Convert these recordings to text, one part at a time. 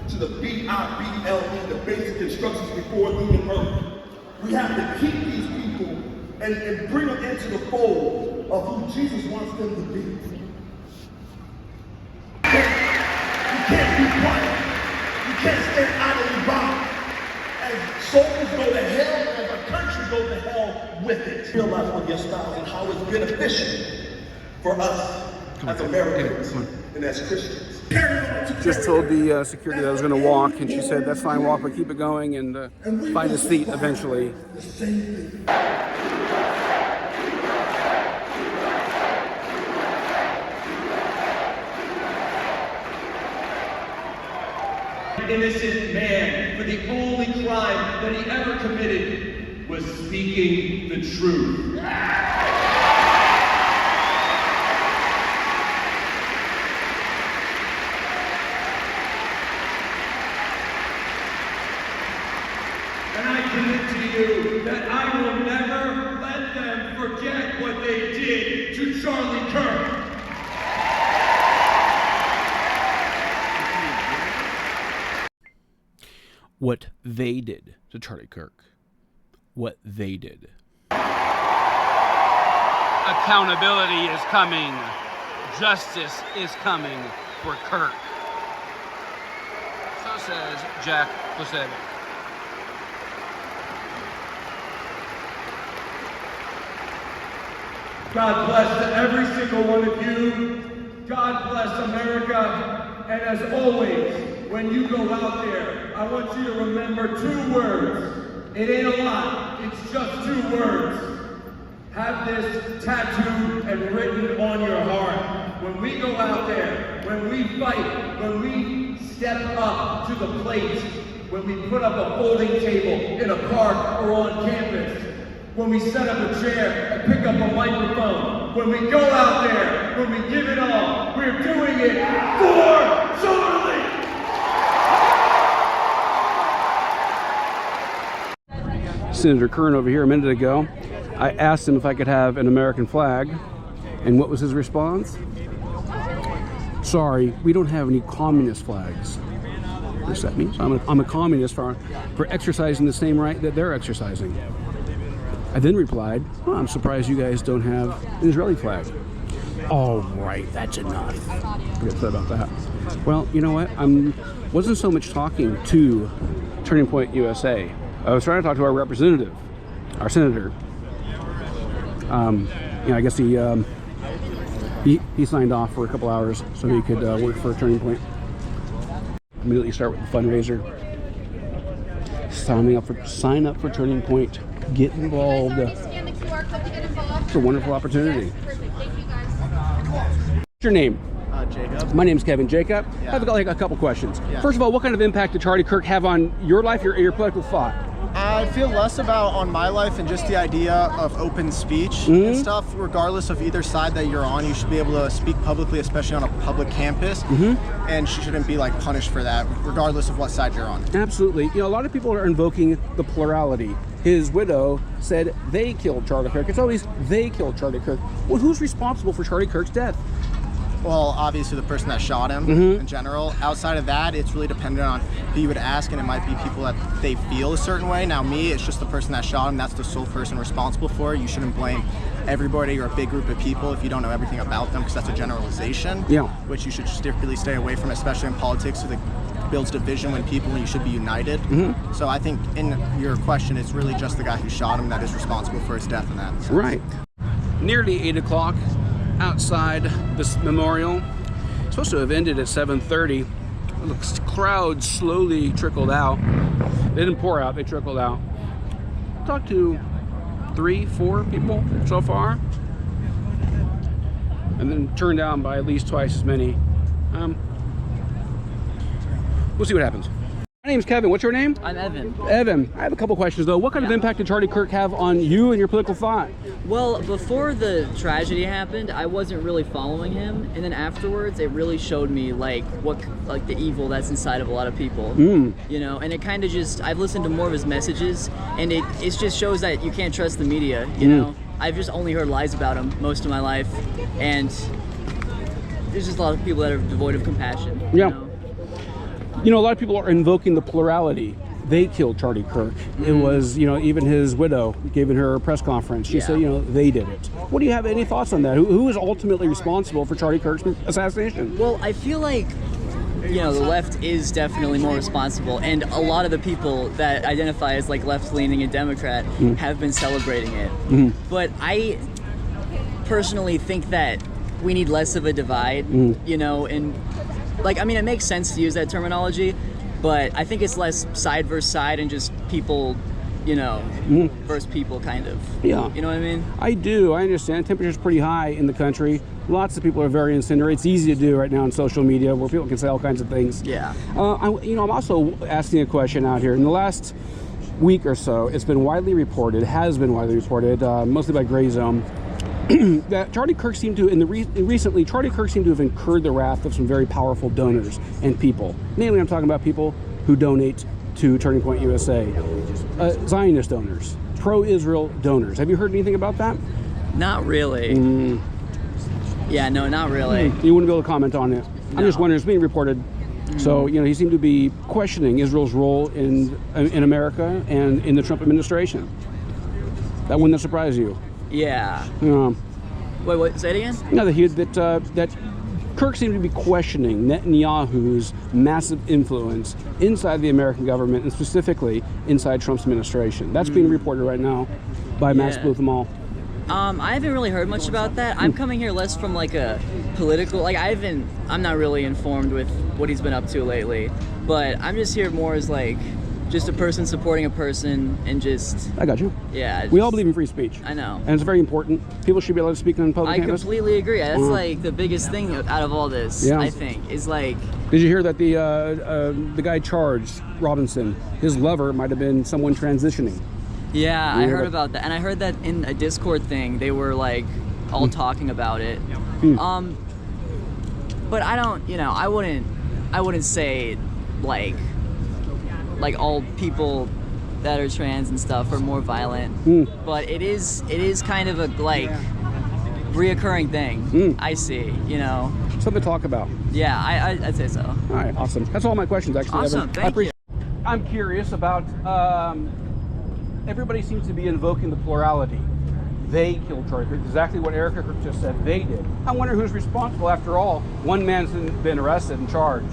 to the BIBLE, the basic instructions before leaving earth. We have to keep these people and bring them into the fold of who Jesus wants them to be. You can't be quiet. You can't stand idly by. As souls go to hell, as a country goes to hell with it. Realize on your styles and how it's beneficial for us as Americans and as Christians. Just told the security that I was going to walk, and she said, "That's fine, walk, but keep it going and find a seat eventually." Innocent man, for the only crime that he ever committed was speaking the truth. And I commit to you that I will never let them forget what they did to Charlie Kirk. What they did to Charlie Kirk. What they did. Accountability is coming. Justice is coming for Kirk. So says Jack Placevic. God bless to every single one of you. God bless America. And as always, when you go out there, I want you to remember 2 words. It ain't a lot, it's just 2 words. Have this tattooed and written on your heart. When we go out there, when we fight, when we step up to the plate, when we put up a folding table in a park or on campus, when we set up a chair and pick up a microphone, when we go out there, when we give it all, we're doing it for Charlie! Senator Kern over here a minute ago, I asked him if I could have an American flag, and what was his response? Sorry, we don't have any communist flags. What does that mean? So I'm a communist for exercising the same right that they're exercising. I then replied, "Oh, I'm surprised you guys don't have an Israeli flag." All right, that's enough. Pretty upset about that. Well, you know what? Wasn't so much talking to Turning Point USA. I was trying to talk to our representative, our senator. I guess he signed off for a couple hours so he could work for Turning Point. Immediately start with the fundraiser. Sign up for Turning Point. Get involved. It's a wonderful opportunity. What's your name? Jacob. My name's Kevin. Jacob. Yeah. I've got like a couple questions. Yeah. First of all, what kind of impact did Charlie Kirk have on your life, your political thought? I feel less about on my life and just the idea of open speech and stuff. Regardless of either side that you're on, you should be able to speak publicly, especially on a public campus, and you shouldn't be like punished for that, regardless of what side you're on. Absolutely. You know, a lot of people are invoking the plurality. His widow said they killed Charlie Kirk. It's always they killed Charlie Kirk. Well, who's responsible for Charlie Kirk's death? Well, obviously the person that shot him in general. Outside of that, it's really dependent on who you would ask, and it might be people that they feel a certain way. Now me, it's just the person that shot him. That's the sole person responsible for it. You shouldn't blame everybody or a big group of people if you don't know everything about them, because that's a generalization, which you should strictly stay away from, especially in politics, because it builds division when you should be united. So I think in your question, it's really just the guy who shot him that is responsible for his death in that sense. Right. Nearly 8 o'clock. Outside this memorial. It's supposed to have ended at 7:30. The crowd slowly trickled out. They didn't pour out, they trickled out. Talked to 3-4 people so far, and then turned down by at least twice as many. We'll see what happens. My name's Kevin. What's your name? I'm Evan. Evan. I have a couple questions though. What kind of impact did Charlie Kirk have on you and your political thought? Well, before the tragedy happened, I wasn't really following him, and then afterwards, it really showed me like the evil that's inside of a lot of people. You know, and it kind of I've listened to more of his messages, and it just shows that you can't trust the media. You know, I've just only heard lies about him most of my life, and there's just a lot of people that are devoid of compassion. Yeah. You know? You know, a lot of people are invoking the plurality. They killed Charlie Kirk. It was, you know, even his widow giving her a press conference. She said, you know, they did it. What do you have any thoughts on that? Who is ultimately responsible for Charlie Kirk's assassination? Well, I feel like, you know, the left is definitely more responsible, and a lot of the people that identify as like left-leaning and Democrat have been celebrating it. But I personally think that we need less of a divide, you know, and like, I mean, it makes sense to use that terminology, but I think it's less side versus side and just people, you know, versus people kind of. Yeah. You know what I mean? I do. I understand. Temperature's pretty high in the country. Lots of people are very incendiary. It's easy to do right now on social media where people can say all kinds of things. Yeah. I'm also asking a question out here. In the last week or so, it's been widely reported, mostly by Gray Zone, that Charlie Kirk seemed to, recently, Charlie Kirk seemed to have incurred the wrath of some very powerful donors and people. Namely, I'm talking about people who donate to Turning Point USA, Zionist donors, pro-Israel donors. Have you heard anything about that? Not really. Yeah, no, not really. You wouldn't be able to comment on it. No. I'm just wondering, it's being reported. So, you know, he seemed to be questioning Israel's role in America and in the Trump administration. That wouldn't surprise you. Yeah. Yeah. Wait, what? Say it again? No, that Kirk seemed to be questioning Netanyahu's massive influence inside the American government and specifically inside Trump's administration. That's being reported right now by Max Bluthemall. I haven't really heard much about that. I'm coming here less from like a political, like I'm not really informed with what he's been up to lately, but I'm just here more as like just a person supporting a person and just. I got you. Yeah. We all believe in free speech. I know. And it's very important. People should be allowed to speak in public. I completely agree. That's like the biggest thing out of all this, I think, is like. Did you hear that the guy charged, Robinson, his lover might have been someone transitioning? Yeah, I heard about that, and I heard that in a Discord thing they were like all talking about it. But I don't, you know, I wouldn't say like all people that are trans and stuff are more violent. But it is kind of a like reoccurring thing. I see, you know. Something to talk about. Yeah, I'd say so. All right, awesome. That's all my questions, actually. Awesome, Evan. thank you. I'm curious about. Everybody seems to be invoking the plurality. They killed Charlie Kirk, exactly what Erica Kirk just said they did. I wonder who's responsible. After all, one man's been arrested and charged.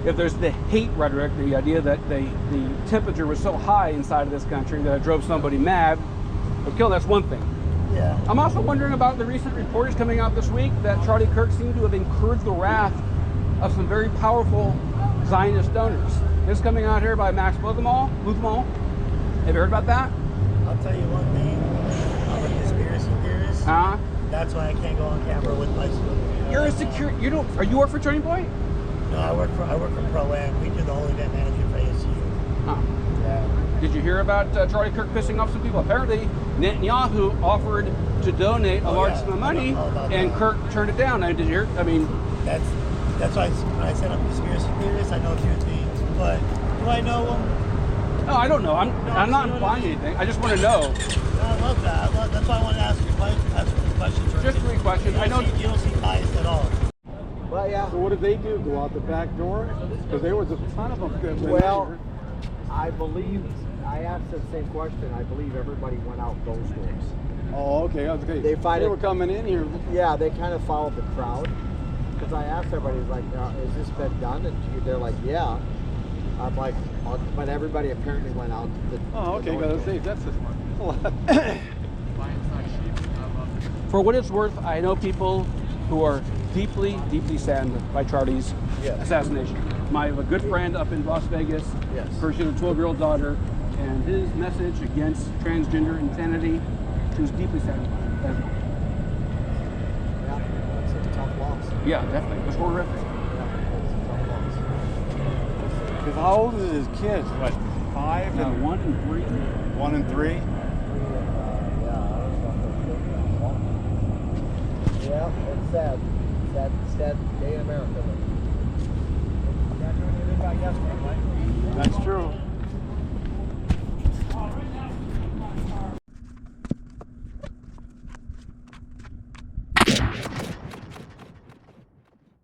If there's the hate rhetoric, the idea that the temperature was so high inside of this country that it drove somebody mad, but kill, that's one thing. Yeah. I'm also wondering about the recent reports coming out this week that Charlie Kirk seemed to have incurred the wrath of some very powerful Zionist donors. This is coming out here by Max Bluthemall. Have you heard about that? I'll tell you one thing. I'm a conspiracy theorist. That's why I can't go on camera with my. You're a security. You don't. Are you work for Turning Point? No, I work for Pro-Am. We do the whole event management for ASU. Yeah. Did you hear about Charlie Kirk pissing off some people? Apparently, Netanyahu offered to donate a large sum of money, and Kirk turned it down. Did you hear? I mean, that's why when I said I'm a conspiracy theorist, I know a few things, but do I know them? No, I don't know. I'm not implying anything. I just want to know. I love that. That's why I want to ask you questions. Just 3 questions. I know you don't see bias at all. Well, yeah. So what did they do? Go out the back door? Because there was a ton of them that went Well, I believe, I asked the same question. I believe everybody went out those doors. Oh, okay. They were coming in here. Yeah, they kind of followed the crowd. Because I asked everybody, like, has this been done? And they're like, yeah. I'm like, but everybody apparently went out. That's a lot. For what it's worth, I know people who are deeply, deeply saddened by Charlie's assassination. I have a good friend up in Las Vegas. Yes. She has a 12-year-old daughter, and his message against transgender insanity, she was deeply saddened by it as well. Yeah, that's a tough loss. Yeah, definitely. It was horrific. Because how old is his kids? What, 5 and 1 and 3. 1 and 3? Yeah, it's sad. Sad day in America. That's true.